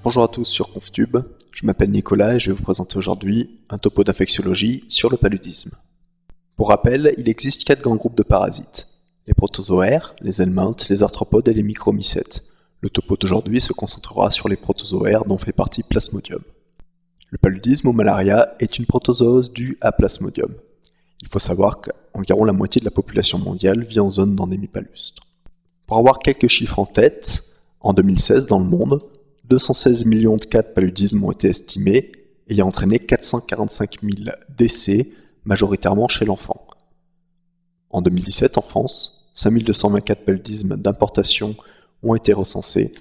Bonjour à tous sur ConfTube, je m'appelle Nicolas et je vais vous présenter aujourd'hui un topo d'infectiologie sur le paludisme. Pour rappel, il existe 4 grands groupes de parasites, les protozoaires, les helminthes, les arthropodes et les micromycètes. Le topo d'aujourd'hui se concentrera sur les protozoaires dont fait partie Plasmodium. Le paludisme ou malaria est une protozoose due à Plasmodium. Il faut savoir qu'environ la moitié de la population mondiale vit en zone d'endémie palustre. Pour avoir quelques chiffres en tête, en 2016 dans le monde, 216 millions de cas de paludisme ont été estimés, ayant entraîné 445 000 décès, majoritairement chez l'enfant. En 2017, en France, 5220 cas de paludisme d'importation ont été recensés,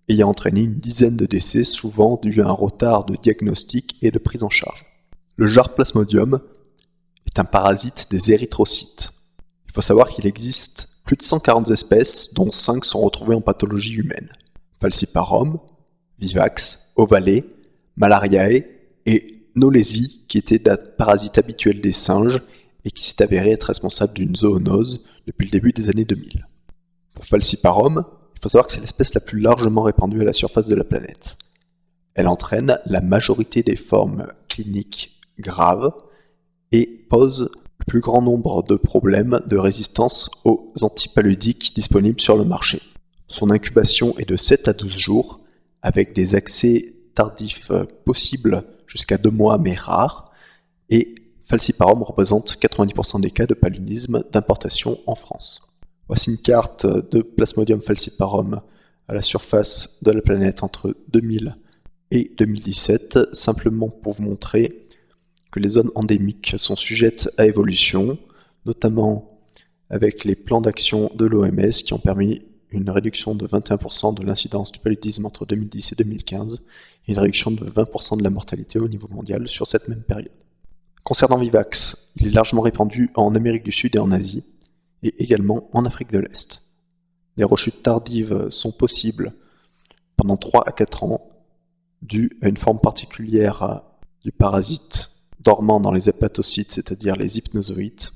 ayant entraîné une dizaine de décès, souvent dû à un retard de diagnostic et de prise en charge. Le genre Plasmodium est un parasite des érythrocytes. Il faut savoir qu'il existe plus de 140 espèces, dont 5 sont retrouvées en pathologie humaine. Falciparum, Vivax, Ovallet, Malariae et Knowlesi, qui était la parasite habituelle des singes et qui s'est avéré être responsable d'une zoonose depuis le début des années 2000. Pour Falciparum, il faut savoir que c'est l'espèce la plus largement répandue à la surface de la planète. Elle entraîne la majorité des formes cliniques graves et pose le plus grand nombre de problèmes de résistance aux antipaludiques disponibles sur le marché. Son incubation est de 7 à 12 jours, avec des accès tardifs possibles jusqu'à 2 mois mais rares, et Falciparum représente 90% des cas de paludisme d'importation en France. Voici une carte de Plasmodium falciparum à la surface de la planète entre 2000 et 2017, simplement pour vous montrer que les zones endémiques sont sujettes à évolution, notamment avec les plans d'action de l'OMS qui ont permis une réduction de 21% de l'incidence du paludisme entre 2010 et 2015, et une réduction de 20% de la mortalité au niveau mondial sur cette même période. Concernant Vivax, il est largement répandu en Amérique du Sud et en Asie, et également en Afrique de l'Est. Des rechutes tardives sont possibles pendant 3 à 4 ans, dues à une forme particulière du parasite dormant dans les hépatocytes, c'est-à-dire les hypnozoïtes,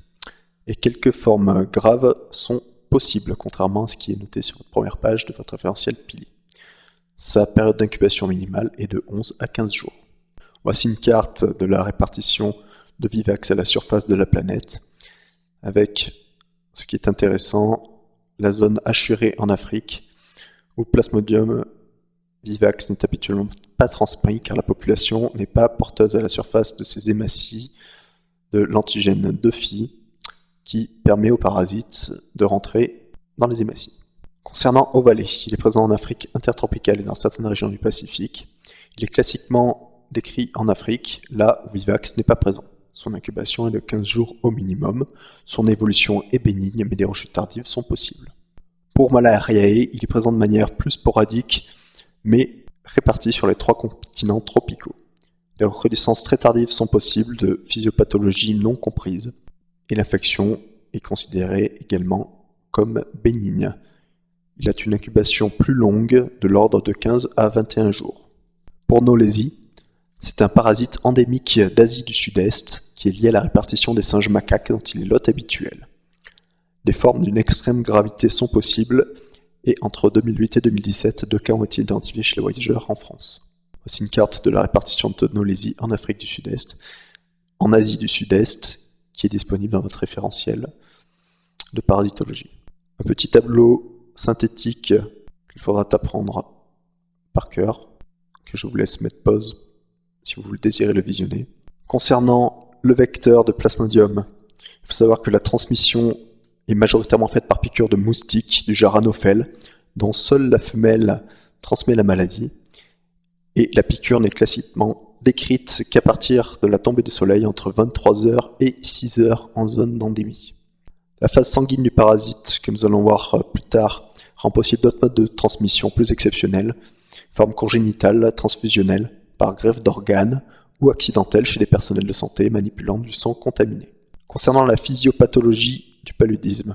et quelques formes graves sont possible, contrairement à ce qui est noté sur votre première page de votre référentiel Pili. Sa période d'incubation minimale est de 11 à 15 jours. Voici une carte de la répartition de Vivax à la surface de la planète, avec ce qui est intéressant, la zone hachurée en Afrique, où Plasmodium Vivax n'est habituellement pas transmis car la population n'est pas porteuse à la surface de ces hématies de l'antigène 2-Phi, qui permet aux parasites de rentrer dans les hématies. Concernant Ovallet, il est présent en Afrique intertropicale et dans certaines régions du Pacifique. Il est classiquement décrit en Afrique, là où Vivax n'est pas présent. Son incubation est de 15 jours au minimum, son évolution est bénigne mais des rechutes tardives sont possibles. Pour Malariae, il est présent de manière plus sporadique mais réparti sur les 3 continents tropicaux. Les recrudescences très tardives sont possibles de physiopathologies non comprises, et l'infection est considérée également comme bénigne. Il a une incubation plus longue, de l'ordre de 15 à 21 jours. Pour Knowlesi, c'est un parasite endémique d'Asie du Sud-Est qui est lié à la répartition des singes macaques dont il est l'hôte habituel. Des formes d'une extrême gravité sont possibles et entre 2008 et 2017, 2 cas ont été identifiés chez les voyageurs en France. Voici une carte de la répartition de Knowlesi en Afrique du Sud-Est, en Asie du Sud-Est, qui est disponible dans votre référentiel de parasitologie. Un petit tableau synthétique qu'il faudra apprendre par cœur, que je vous laisse mettre pause si vous désirez le visionner. Concernant le vecteur de Plasmodium, il faut savoir que la transmission est majoritairement faite par piqûre de moustiques du genre Anophel, dont seule la femelle transmet la maladie, et la piqûre n'est classiquement décrite qu'à partir de la tombée du soleil entre 23h et 6h en zone d'endémie. La phase sanguine du parasite, que nous allons voir plus tard, rend possible d'autres modes de transmission plus exceptionnels, forme congénitale, transfusionnelle, par greffe d'organes ou accidentelle chez les personnels de santé manipulant du sang contaminé. Concernant la physiopathologie du paludisme,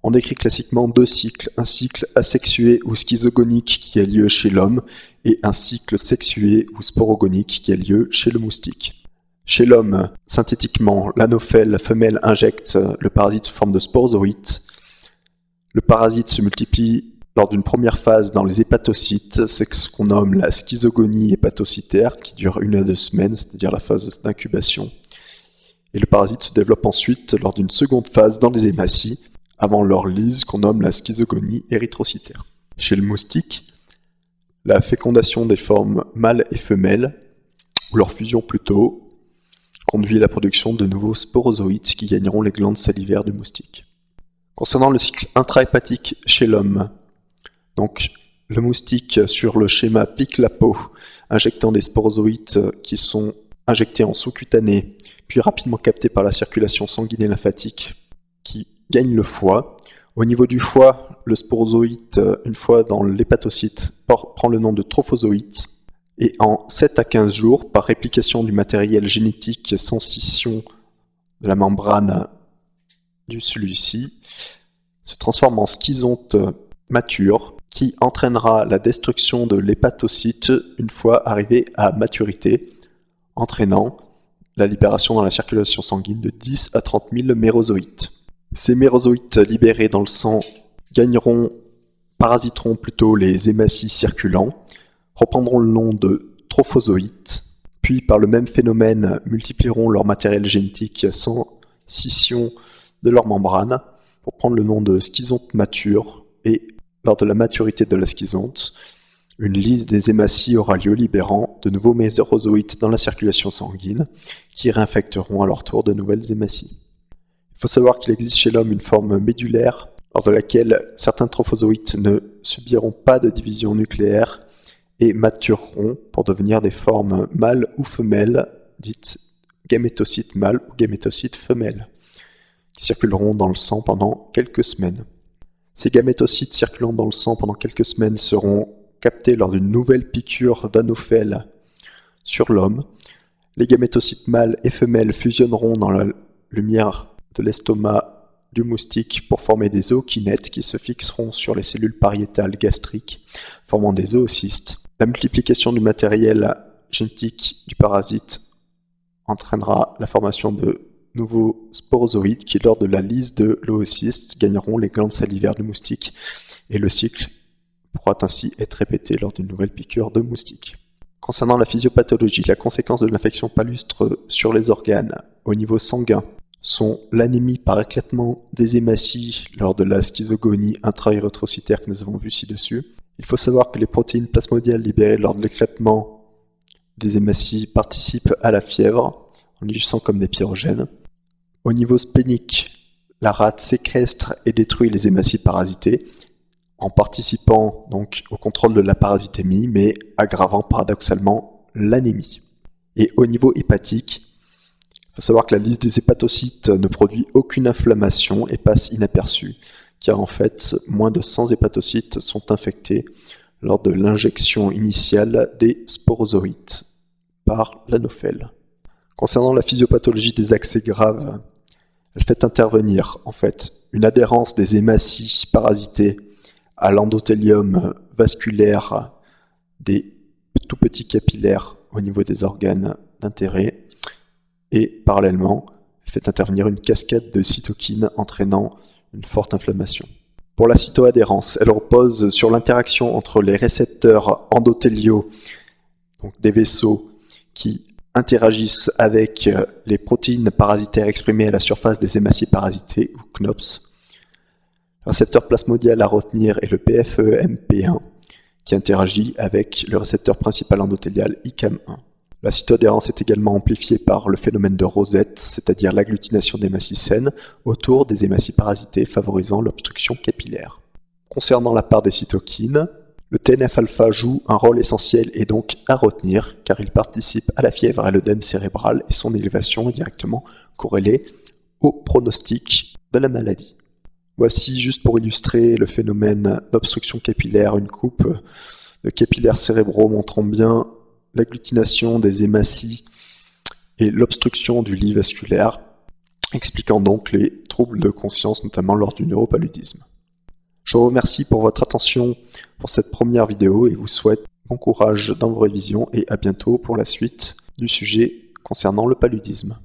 on décrit classiquement 2 cycles, un cycle asexué ou schizogonique qui a lieu chez l'homme et un cycle sexué ou sporogonique qui a lieu chez le moustique. Chez l'homme, synthétiquement, l'anophèle femelle injecte le parasite sous forme de sporozoïte. Le parasite se multiplie lors d'une première phase dans les hépatocytes, c'est ce qu'on nomme la schizogonie hépatocytaire, qui dure 1 à 2 semaines, c'est-à-dire la phase d'incubation. Et le parasite se développe ensuite lors d'une seconde phase dans les hématies, avant leur lyse qu'on nomme la schizogonie érythrocytaire. Chez le moustique, la fécondation des formes mâles et femelles, ou leur fusion plutôt, conduit à la production de nouveaux sporozoïtes qui gagneront les glandes salivaires du moustique. Concernant le cycle intrahépatique chez l'homme, donc le moustique sur le schéma pique la peau, injectant des sporozoïtes qui sont injectés en sous-cutané, puis rapidement captés par la circulation sanguine et lymphatique, qui gagne le foie. Au niveau du foie, le sporozoïte, une fois dans l'hépatocyte, prend le nom de trophozoïte, et en 7 à 15 jours, par réplication du matériel génétique sans scission de la membrane de celui-ci, se transforme en schizonte mature, qui entraînera la destruction de l'hépatocyte une fois arrivé à maturité, entraînant la libération dans la circulation sanguine de 10 à 30 000 mérozoïtes. Ces mérozoïtes libérés dans le sang parasiteront plutôt les hématies circulants, reprendront le nom de trophozoïtes, puis par le même phénomène multiplieront leur matériel génétique sans scission de leur membrane, pour prendre le nom de schizonte mature, et lors de la maturité de la schizonte, une lyse des hématies aura lieu libérant de nouveaux mérozoïtes dans la circulation sanguine, qui réinfecteront à leur tour de nouvelles hématies. Il faut savoir qu'il existe chez l'homme une forme médulaire, lors de laquelle certains trophozoïtes ne subiront pas de division nucléaire et matureront pour devenir des formes mâles ou femelles, dites gamétocytes mâles ou gamétocytes femelles, qui circuleront dans le sang pendant quelques semaines. Ces gamétocytes circulant dans le sang pendant quelques semaines seront captés lors d'une nouvelle piqûre d'anophèle sur l'homme. Les gamétocytes mâles et femelles fusionneront dans la lumière de l'estomac du moustique pour former des ookinettes qui se fixeront sur les cellules pariétales gastriques, formant des oocystes. La multiplication du matériel génétique du parasite entraînera la formation de nouveaux sporozoïdes qui, lors de la lyse de l'oocyste, gagneront les glandes salivaires du moustique, et le cycle pourra ainsi être répété lors d'une nouvelle piqûre de moustique. Concernant la physiopathologie, la conséquence de l'infection palustre sur les organes au niveau sanguin sont l'anémie par éclatement des hématies lors de la schizogonie intra-érythrocytaire que nous avons vu ci-dessus. Il faut savoir que les protéines plasmodiales libérées lors de l'éclatement des hématies participent à la fièvre en agissant comme des pyrogènes. Au niveau splénique, la rate séquestre et détruit les hématies parasitées en participant donc au contrôle de la parasitémie, mais aggravant paradoxalement l'anémie. Et au niveau hépatique, il faut savoir que la lyse des hépatocytes ne produit aucune inflammation et passe inaperçue, car en fait, moins de 100 hépatocytes sont infectés lors de l'injection initiale des sporozoïtes par l'anophèle. Concernant la physiopathologie des accès graves, elle fait intervenir en fait une adhérence des hématies parasitées à l'endothélium vasculaire des tout petits capillaires au niveau des organes d'intérêt, et parallèlement, elle fait intervenir une cascade de cytokines entraînant une forte inflammation. Pour la cytoadhérence, elle repose sur l'interaction entre les récepteurs endothéliaux, donc des vaisseaux qui interagissent avec les protéines parasitaires exprimées à la surface des hématies parasitées, ou CNOPS. Le récepteur plasmodial à retenir est le PFEMP1, qui interagit avec le récepteur principal endothélial ICAM1. La cytoadhérence est également amplifiée par le phénomène de rosette, c'est-à-dire l'agglutination d'hématies saines autour des hématies parasitées favorisant l'obstruction capillaire. Concernant la part des cytokines, le TNF-alpha joue un rôle essentiel et donc à retenir, car il participe à la fièvre et à l'œdème cérébral et son élévation est directement corrélée au pronostic de la maladie. Voici, juste pour illustrer le phénomène d'obstruction capillaire, une coupe de capillaires cérébraux montrant bien l'agglutination des hématies et l'obstruction du lit vasculaire, expliquant donc les troubles de conscience, notamment lors du neuropaludisme. Je vous remercie pour votre attention pour cette première vidéo et vous souhaite bon courage dans vos révisions et à bientôt pour la suite du sujet concernant le paludisme.